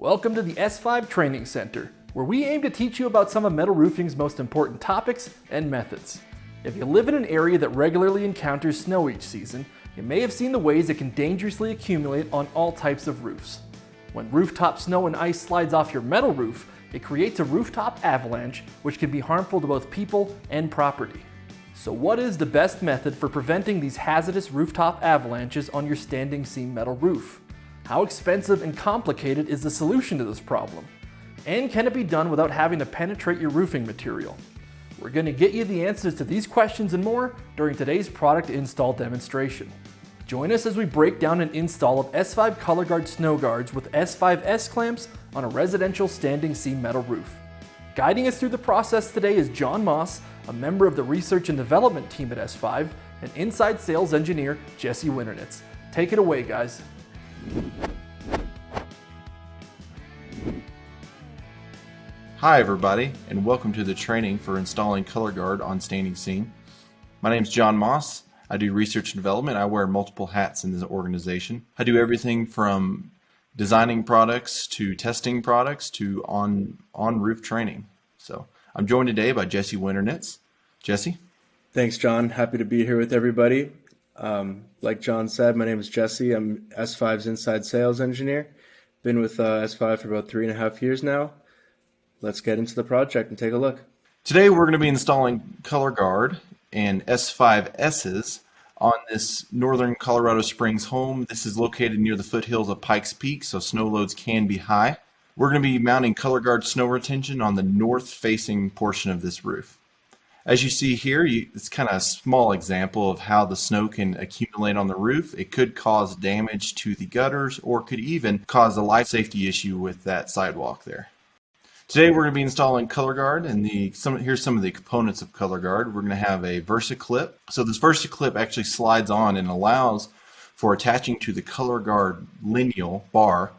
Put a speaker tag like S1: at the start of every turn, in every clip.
S1: Welcome to the S5 Training Center, where we aim to teach you about some of metal roofing's most important topics and methods. If you live in an area that regularly encounters snow each season, you may have seen the ways it can dangerously accumulate on all types of roofs. When rooftop snow and ice slides off your metal roof, it creates a rooftop avalanche, which can be harmful to both people and property. So what is the best method for preventing these hazardous rooftop avalanches on your standing seam metal roof? How expensive and complicated is the solution to this problem? And can it be done without having to penetrate your roofing material? We're going to get you the answers to these questions and more during today's product install demonstration. Join us as we break down an install of S5 ColorGard snow guards with S5 S-clamps on a residential standing seam metal roof. Guiding us through the process today is John Moss, a member of the research and development team at S5, and inside sales engineer Jesse Winternitz. Take it away, guys.
S2: Hi everybody, and welcome to the training for installing ColorGard on standing seam. My name is John Moss. I do research and development. I wear multiple hats in this organization. I do everything from designing products to testing products to on-roof training. So I'm joined today by Jesse Winternitz. Jesse?
S3: Thanks, John. Happy to be here with everybody. Like John said, my name is Jesse. I'm S5's inside sales engineer. Been with S5 for about 3.5 years now. Let's get into the project and take a look.
S2: Today we're going to be installing ColorGard and S5S's on this northern Colorado Springs home. This is located near the foothills of Pikes Peak, so snow loads can be high. We're going to be mounting ColorGard snow retention on the north-facing portion of this roof. As you see here, it's kind of a small example of how the snow can accumulate on the roof. It could cause damage to the gutters or could even cause a life safety issue with that sidewalk there. Today we're going to be installing ColorGard, and here's some of the components of ColorGard. We're going to have a VersaClip. So this VersaClip actually slides on and allows for attaching to the ColorGard lineal bar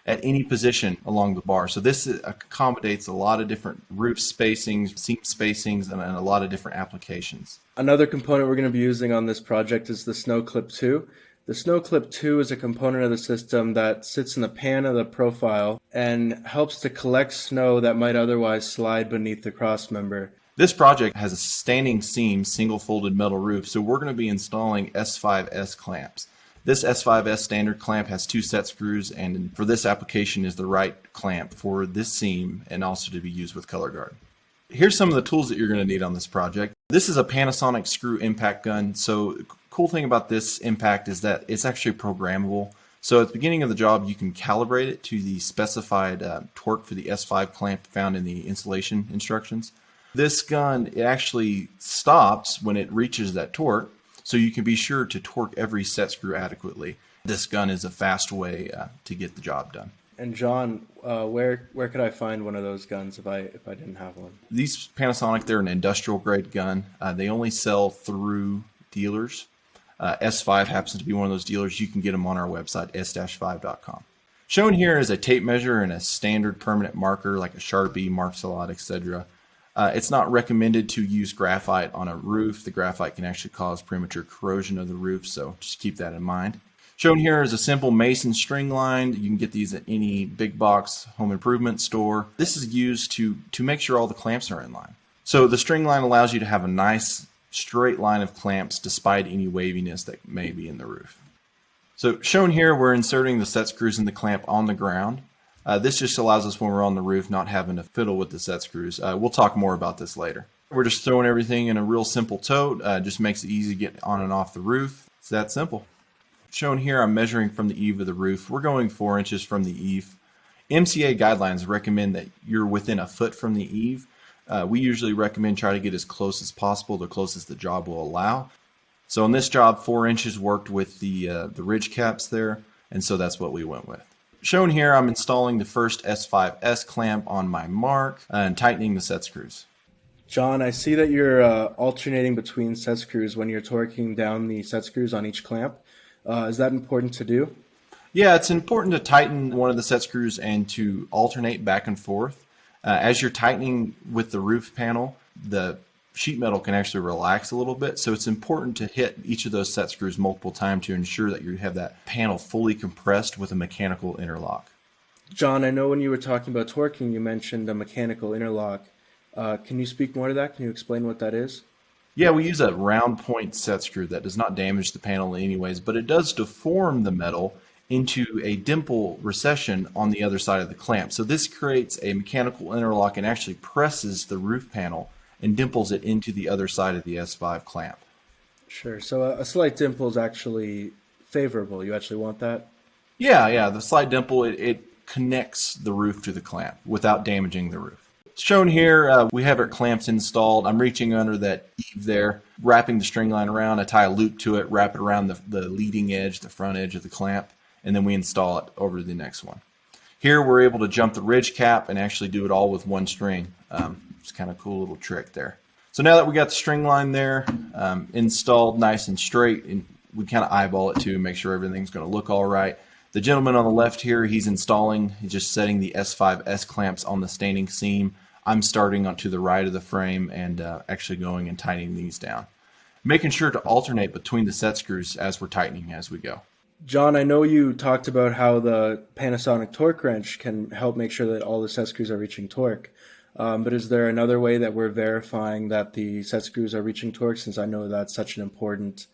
S2: at any position along the bar. So this accommodates a lot of different roof spacings, seam spacings, and a lot of different applications.
S3: Another component we're going to be using on this project is the Snow Clip 2. The Snow Clip 2 is a component of the system that sits in the pan of the profile and helps to collect snow that might otherwise slide beneath the crossmember.
S2: This project has a standing seam single folded metal roof, so we're going to be installing S5S clamps. This S5S standard clamp has 2 set screws, and for this application is the right clamp for this seam and also to be used with ColorGard. Here's some of the tools that you're going to need on this project. This is a Panasonic screw impact gun. So the cool thing about this impact is that it's actually programmable. So at the beginning of the job, you can calibrate it to the specified torque for the S5 clamp found in the installation instructions. This gun, it actually stops when it reaches that torque, so you can be sure to torque every set screw adequately. This gun is a fast way to get the job done.
S3: And John, where could I find one of those guns if I didn't have one?
S2: These Panasonic, they're an industrial grade gun. They only sell through dealers. S5 happens to be one of those dealers. You can get them on our website, s-5.com. Shown here is a tape measure and a standard permanent marker like a Sharpie, Marks a Lot, etc. It's not recommended to use graphite on a roof. The graphite can actually cause premature corrosion of the roof, so just keep that in mind. Shown here is a simple Mason string line. You can get these at any big box home improvement store. This is used to make sure all the clamps are in line. So the string line allows you to have a nice straight line of clamps despite any waviness that may be in the roof. So shown here, we're inserting the set screws in the clamp on the ground. This just allows us when we're on the roof not having to fiddle with the set screws. We'll talk more about this later. We're just throwing everything in a real simple tote. Just makes it easy to get on and off the roof. It's that simple. Shown here, I'm measuring from the eave of the roof. We're going 4 inches from the eave. MCA guidelines recommend that you're within a foot from the eave. We usually recommend try to get as close as possible, the closest the job will allow. So on this job, 4 inches worked with the ridge caps there, and so that's what we went with. Shown here, I'm installing the first S5S clamp on my mark and tightening the set screws.
S3: John, I see that you're alternating between set screws when you're torquing down the set screws on each clamp. Is that important to do?
S2: Yeah, it's important to tighten one of the set screws and to alternate back and forth. As you're tightening with the roof panel, the sheet metal can actually relax a little bit, so it's important to hit each of those set screws multiple times to ensure that you have that panel fully compressed with a mechanical interlock.
S3: John, I know when you were talking about torquing, you mentioned a mechanical interlock. Can you speak more to that? Can you explain what that is?
S2: Yeah, we use a round point set screw that does not damage the panel anyways, but it does deform the metal into a dimple recession on the other side of the clamp. So this creates a mechanical interlock and actually presses the roof panel and dimples it into the other side of the S5 clamp.
S3: Sure. So a slight dimple is actually favorable. You actually want that?
S2: Yeah, the slight dimple, it connects the roof to the clamp without damaging the roof. Shown here, we have our clamps installed. I'm reaching under that eave there, wrapping the string line around. I tie a loop to it, wrap it around the leading edge, the front edge of the clamp, and then we install it over to the next one. Here we're able to jump the ridge cap and actually do it all with one string. It's kind of a cool little trick there. So now that we got the string line there installed nice and straight, and we kind of eyeball it too, make sure everything's going to look all right. The gentleman on the left here, he's just setting the S5 S clamps on the standing seam. I'm starting onto the right of the frame and actually going and tightening these down. Making sure to alternate between the set screws as we're tightening as we go.
S3: John, I know you talked about how the Panasonic torque wrench can help make sure that all the set screws are reaching torque. But is there another way that we're verifying that the set screws are reaching torque, since I know that's such an important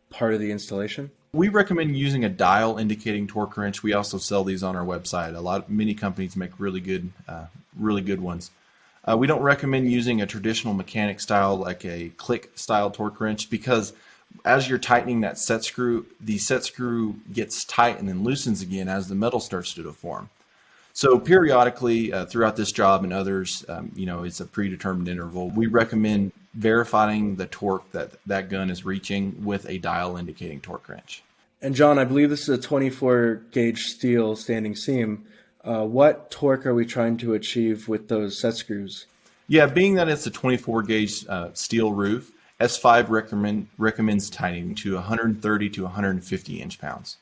S3: part of the installation?
S2: We recommend using a dial indicating torque wrench. We also sell these on our website. Many companies make really good ones. We don't recommend using a traditional mechanic style like a click style torque wrench, because as you're tightening that set screw, the set screw gets tight and then loosens again as the metal starts to deform. So periodically throughout this job and others, it's a predetermined interval. We recommend verifying the torque that gun is reaching with a dial indicating torque wrench.
S3: And John, I believe this is a 24 gauge steel standing seam. What torque are we trying to achieve with those set screws?
S2: Yeah, being that it's a 24 gauge steel roof, S5 recommends tightening to 130 to 150 inch-pounds.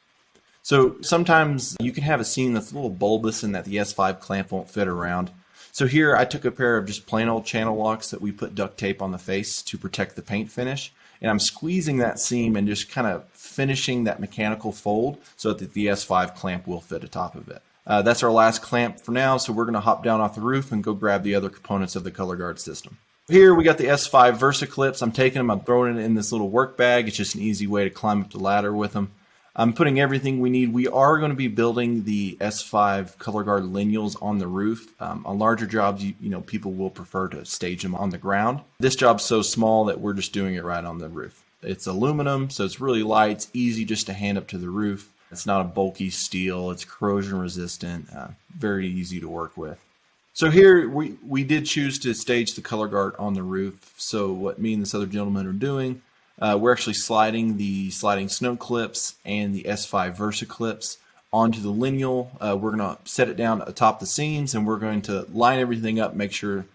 S2: So sometimes you can have a seam that's a little bulbous and that the S5 clamp won't fit around. So here I took a pair of just plain old channel locks that we put duct tape on the face to protect the paint finish, and I'm squeezing that seam and just kind of finishing that mechanical fold so that the S5 clamp will fit atop of it. That's our last clamp for now, so we're going to hop down off the roof and go grab the other components of the ColorGard system. Here we got the S5 Versa clips. I'm taking them, I'm throwing it in this little work bag. It's just an easy way to climb up the ladder with them. I'm putting everything we need. We are going to be building the S5 ColorGard lineals on the roof. On larger jobs, people will prefer to stage them on the ground. This job's so small that we're just doing it right on the roof. It's aluminum, so it's really light. It's easy just to hand up to the roof. It's not a bulky steel. It's corrosion resistant. Very easy to work with. So here we did choose to stage the ColorGard on the roof. So what me and this other gentleman are doing, we're actually sliding the sliding snow clips and the S5 Versa clips onto the lineal. We're going to set it down atop the seams, and we're going to line everything up, make sure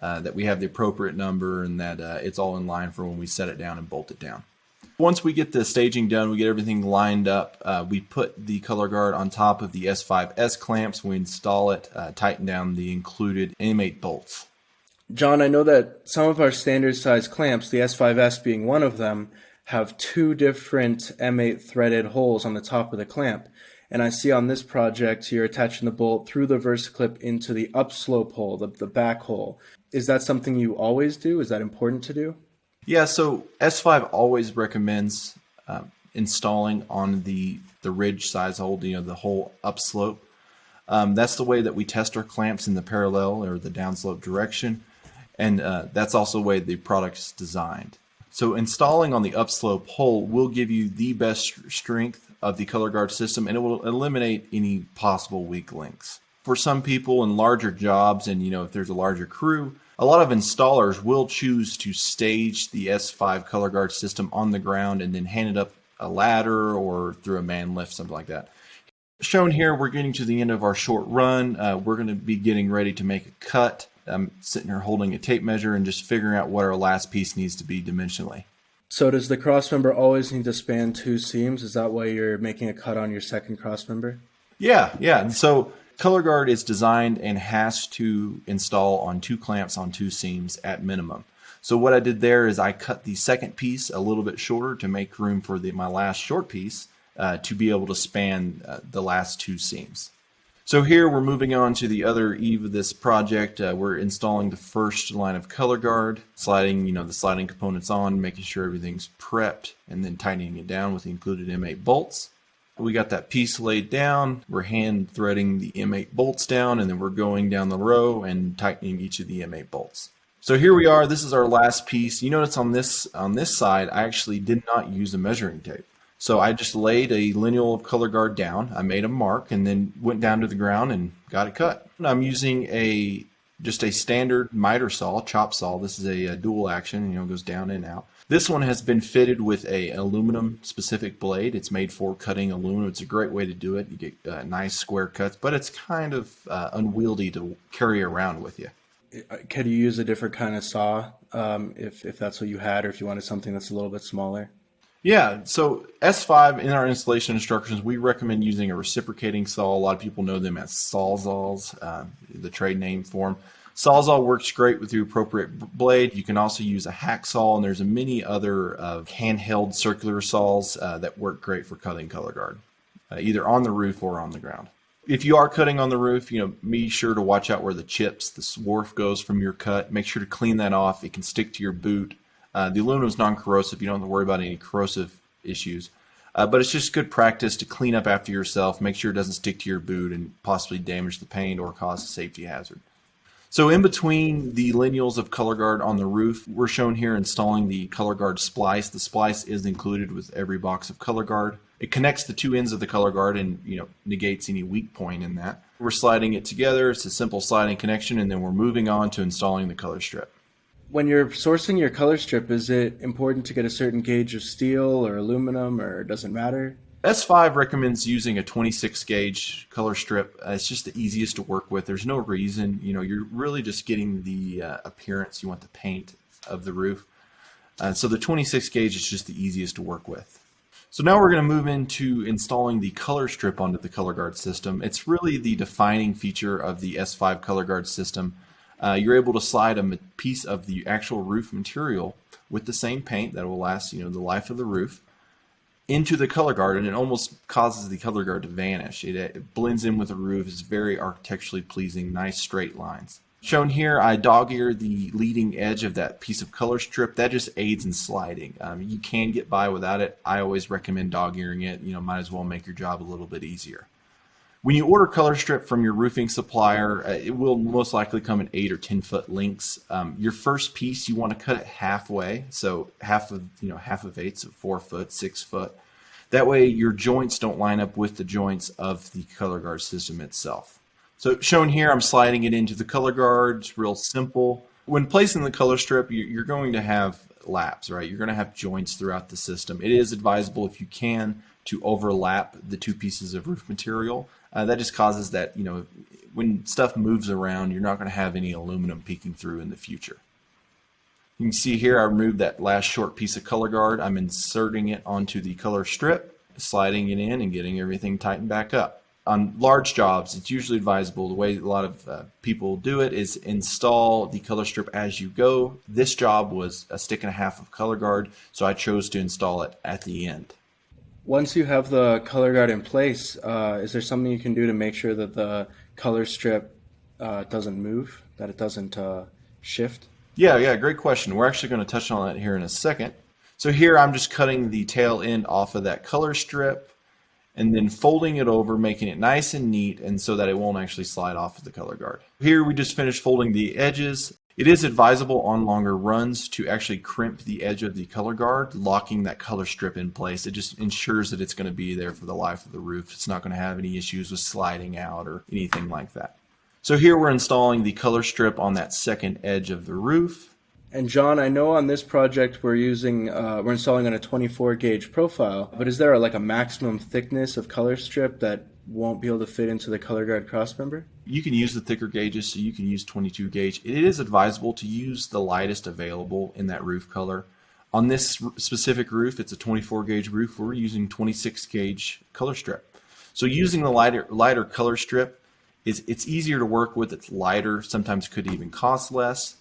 S2: that we have the appropriate number and that it's all in line for when we set it down and bolt it down. Once we get the staging done, we get everything lined up, we put the ColorGard on top of the S5 S clamps, we install it, tighten down the included M8 bolts.
S3: John, I know that some of our standard size clamps, the S5S being one of them, have two different M8 threaded holes on the top of the clamp. And I see on this project you're attaching the bolt through the Versa clip into the upslope hole, the back hole. Is that something you always do? Is that important to do?
S2: Yeah, so S5 always recommends installing on the ridge size hole, the whole upslope. That's the way that we test our clamps in the parallel or the downslope direction. And that's also the way the product is designed. So installing on the upslope hole will give you the best strength of the ColorGard system, and it will eliminate any possible weak links. For some people in larger jobs, and if there's a larger crew, a lot of installers will choose to stage the S5 ColorGard system on the ground and then hand it up a ladder or through a man lift, something like that. Shown here, we're getting to the end of our short run. We're going to be getting ready to make a cut. I'm sitting here holding a tape measure and just figuring out what our last piece needs to be dimensionally.
S3: So does the crossmember always need to span two seams? Is that why you're making a cut on your second crossmember?
S2: Yeah. And so ColorGard is designed and has to install on two clamps on two seams at minimum. So what I did there is I cut the second piece a little bit shorter to make room for my last short piece to be able to span the last two seams. So here we're moving on to the other eve of this project. We're installing the first line of ColorGard, sliding, the sliding components on, making sure everything's prepped, and then tightening it down with the included M8 bolts. We got that piece laid down. We're hand threading the M8 bolts down, and then we're going down the row and tightening each of the M8 bolts. So here we are. This is our last piece. You notice on this side, I actually did not use a measuring tape. So I just laid a lineal of ColorGard down. I made a mark and then went down to the ground and got it cut. I'm using just a standard miter saw, chop saw. This is a dual action, it goes down and out. This one has been fitted with a aluminum specific blade. It's made for cutting aluminum. It's a great way to do it. You get nice square cuts, but it's kind of unwieldy to carry around with you.
S3: Could you use a different kind of saw if that's what you had, or if you wanted something that's a little bit smaller?
S2: Yeah, so S5 in our installation instructions, we recommend using a reciprocating saw. A lot of people know them as sawzalls, the trade name for them. Sawzall works great with the appropriate blade. You can also use a hacksaw, and there's many other handheld circular saws that work great for cutting ColorGard, either on the roof or on the ground. If you are cutting on the roof, be sure to watch out where the chips, the swarf goes from your cut. Make sure to clean that off. It can stick to your boot. The aluminum is non-corrosive. You don't have to worry about any corrosive issues. But it's just good practice to clean up after yourself. Make sure it doesn't stick to your boot and possibly damage the paint or cause a safety hazard. So in between the lineals of ColorGard on the roof, we're shown here installing the ColorGard splice. The splice is included with every box of ColorGard. It connects the two ends of the ColorGard and negates any weak point in that. We're sliding it together. It's a simple sliding connection, and then we're moving on to installing the color strip.
S3: When you're sourcing your color strip, is it important to get a certain gauge of steel or aluminum, or does it matter?
S2: S5 recommends using a 26 gauge color strip. It's just the easiest to work with. There's no reason, you're really just getting the appearance. You want the paint of the roof. So the 26 gauge is just the easiest to work with. So now we're going to move into installing the color strip onto the ColorGard system. It's really the defining feature of the S5 ColorGard system. You're able to slide a piece of the actual roof material with the same paint that will last, the life of the roof, into the ColorGard, and it almost causes the ColorGard to vanish. It blends in with the roof. It's very architecturally pleasing, nice straight lines. Shown here, I dog-ear the leading edge of that piece of color strip. That just aids in sliding. You can get by without it. I always recommend dog-earing it. Might as well make your job a little bit easier. When you order color strip from your roofing supplier, it will most likely come in 8 or 10 foot lengths. Your first piece, you want to cut it halfway, so half of 8, so 4 foot, 6 foot. That way your joints don't line up with the joints of the ColorGard system itself. So shown here, I'm sliding it into the ColorGard. It's real simple. When placing the color strip, you're going to have laps, right? You're going to have joints throughout the system. It is advisable, if you can, to overlap the two pieces of roof material. That just causes that, when stuff moves around, you're not going to have any aluminum peeking through in the future. You can see here I removed that last short piece of ColorGard. I'm inserting it onto the color strip, sliding it in and getting everything tightened back up. On large jobs, it's usually advisable. The way a lot of people do it is install the color strip as you go. This job was a stick and a half of ColorGard, so I chose to install it at the end.
S3: Once you have the ColorGard in place, is there something you can do to make sure that the color strip doesn't move, that it doesn't shift?
S2: Yeah, great question. We're actually going to touch on that here in a second. So here I'm just cutting the tail end off of that color strip and then folding it over, making it nice and neat, and so that it won't actually slide off of the ColorGard. Here we just finished folding the edges. It is advisable on longer runs to actually crimp the edge of the ColorGard, locking that color strip in place. It just ensures that it's going to be there for the life of the roof. It's not going to have any issues with sliding out or anything like that. So here we're installing the color strip on that second edge of the roof.
S3: And John, I know on this project we're installing on a 24 gauge profile, but is there a maximum thickness of color strip that won't be able to fit into the ColorGard crossmember?
S2: You can use the thicker gauges, so you can use 22 gauge. It is advisable to use the lightest available in that roof color. On this specific roof, it's a 24 gauge roof. We're using 26 gauge color strip. So using the lighter color strip, it's easier to work with. It's lighter, sometimes could even cost less.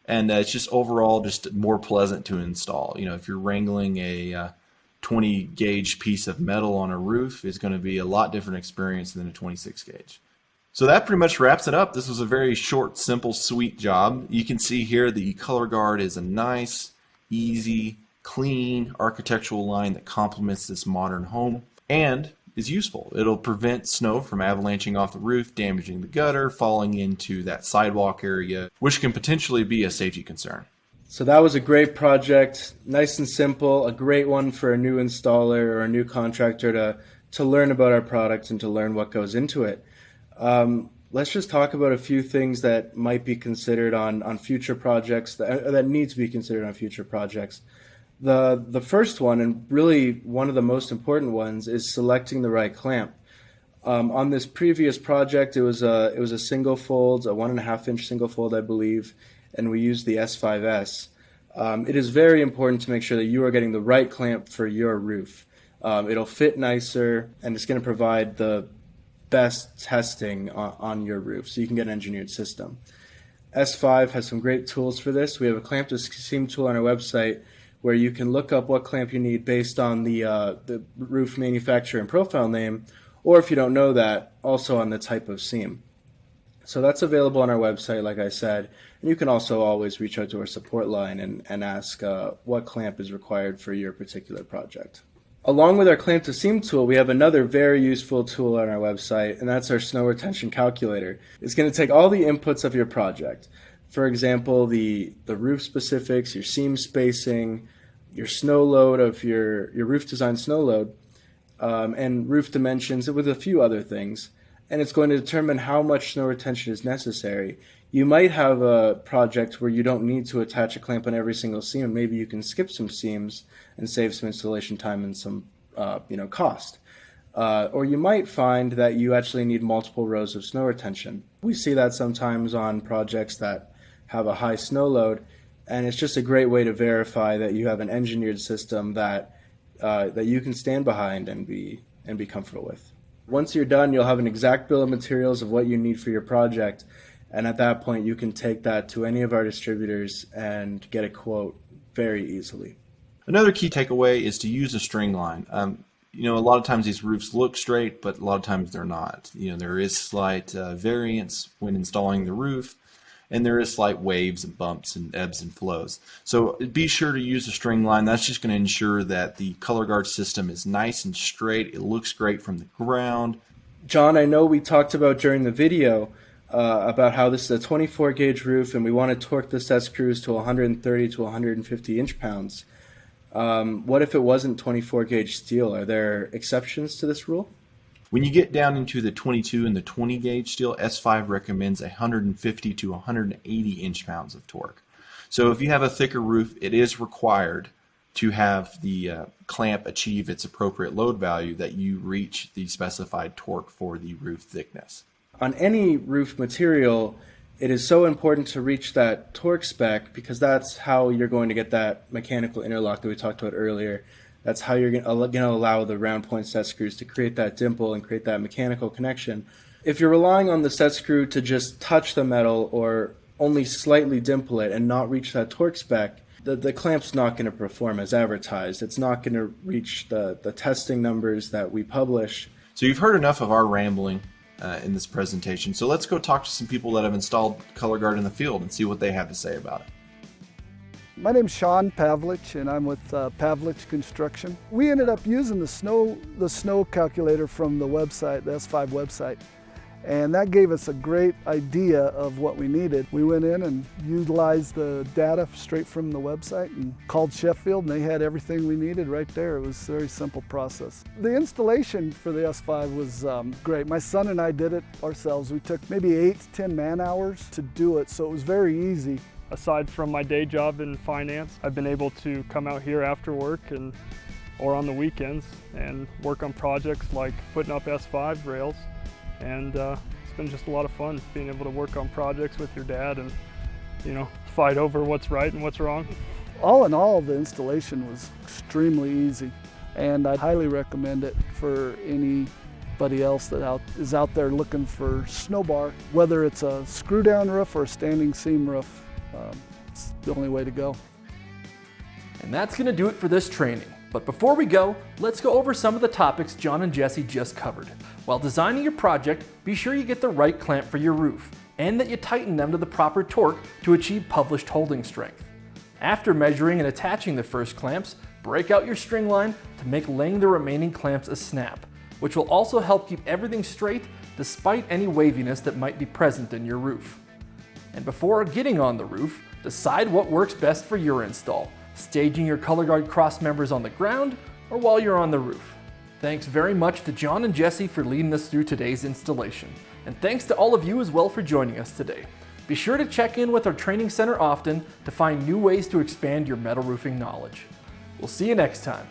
S2: And it's just overall just more pleasant to install. If you're wrangling a 20 gauge piece of metal on a roof, it's going to be a lot different experience than a 26 gauge. So that pretty much wraps it up. This was a very short, simple, sweet job. You can see here the ColorGard is a nice, easy, clean architectural line that complements this modern home and is useful. It'll prevent snow from avalanching off the roof, damaging the gutter, falling into that sidewalk area, which can potentially be a safety concern.
S3: So that was a great project, nice and simple, a great one for a new installer or a new contractor to learn about our product and to learn what goes into it. Let's just talk about a few things that might be considered on future projects, that need to be considered on future projects. The first one, and really one of the most important ones, is selecting the right clamp. On this previous project, it was a single fold, a 1.5 inch single fold, I believe, and we used the S5S. It is very important to make sure that you are getting the right clamp for your roof. It'll fit nicer, and it's going to provide the best testing on your roof, so you can get an engineered system. S5 has some great tools for this. We have a clamp to seam tool on our website where you can look up what clamp you need based on the roof manufacturer and profile name, or if you don't know that, also on the type of seam. So that's available on our website, like I said, and you can also always reach out to our support line and ask what clamp is required for your particular project. Along with our clamp to seam tool, we have another very useful tool on our website, and that's our snow retention calculator. It's going to take all the inputs of your project. For example, the roof specifics, your seam spacing, your snow load of your roof design snow load, and roof dimensions, with a few other things. And it's going to determine how much snow retention is necessary. You might have a project where you don't need to attach a clamp on every single seam, and maybe you can skip some seams and save some installation time and some cost. Or you might find that you actually need multiple rows of snow retention. We see that sometimes on projects that have a high snow load, and it's just a great way to verify that you have an engineered system that you can stand behind and be comfortable with. Once you're done, you'll have an exact bill of materials of what you need for your project, and at that point you can take that to any of our distributors and get a quote very easily.
S2: Another key takeaway is to use a string line. A lot of times these roofs look straight, but a lot of times they're not. There is slight variance when installing the roof, and there is slight waves and bumps and ebbs and flows. So be sure to use a string line. That's just going to ensure that the ColorGard system is nice and straight. It looks great from the ground.
S3: John, I know we talked about during the video about how this is a 24 gauge roof, and we want to torque the set screws to 130 to 150 inch-pounds. What if it wasn't 24 gauge steel? Are there exceptions to this rule?
S2: When you get down into the 22 and the 20 gauge steel, S5 recommends 150 to 180 inch-pounds of torque. So if you have a thicker roof, it is required to have the clamp achieve its appropriate load value that you reach the specified torque for the roof thickness.
S3: On any roof material, it is so important to reach that torque spec because that's how you're going to get that mechanical interlock that we talked about earlier. That's how you're going to allow the round point set screws to create that dimple and create that mechanical connection. If you're relying on the set screw to just touch the metal or only slightly dimple it and not reach that torque spec, the clamp's not going to perform as advertised. It's not going to reach the testing numbers that we publish.
S2: So you've heard enough of our rambling in this presentation. So let's go talk to some people that have installed ColorGard in the field and see what they have to say about it.
S4: My name's Sean Pavlich, and I'm with Pavlich Construction. We ended up using the snow calculator from the website, the S5 website, and that gave us a great idea of what we needed. We went in and utilized the data straight from the website and called Sheffield, and they had everything we needed right there. It was a very simple process. The installation for the S5 was great. My son and I did it ourselves. We took maybe 8 to 10 man-hours to do it, so it was very easy.
S5: Aside from my day job in finance, I've been able to come out here after work or on the weekends and work on projects like putting up S5 rails. And it's been just a lot of fun being able to work on projects with your dad and, fight over what's right and what's wrong.
S4: All in all, the installation was extremely easy, and I'd highly recommend it for anybody else that is out there looking for snow bar, whether it's a screw down roof or a standing seam roof. It's the only way to go.
S1: And that's going to do it for this training. But before we go, let's go over some of the topics John and Jesse just covered. While designing your project, be sure you get the right clamp for your roof, and that you tighten them to the proper torque to achieve published holding strength. After measuring and attaching the first clamps, break out your string line to make laying the remaining clamps a snap, which will also help keep everything straight despite any waviness that might be present in your roof. And before getting on the roof, decide what works best for your install, staging your ColorGard cross members on the ground or while you're on the roof. Thanks very much to John and Jesse for leading us through today's installation. And thanks to all of you as well for joining us today. Be sure to check in with our training center often to find new ways to expand your metal roofing knowledge. We'll see you next time.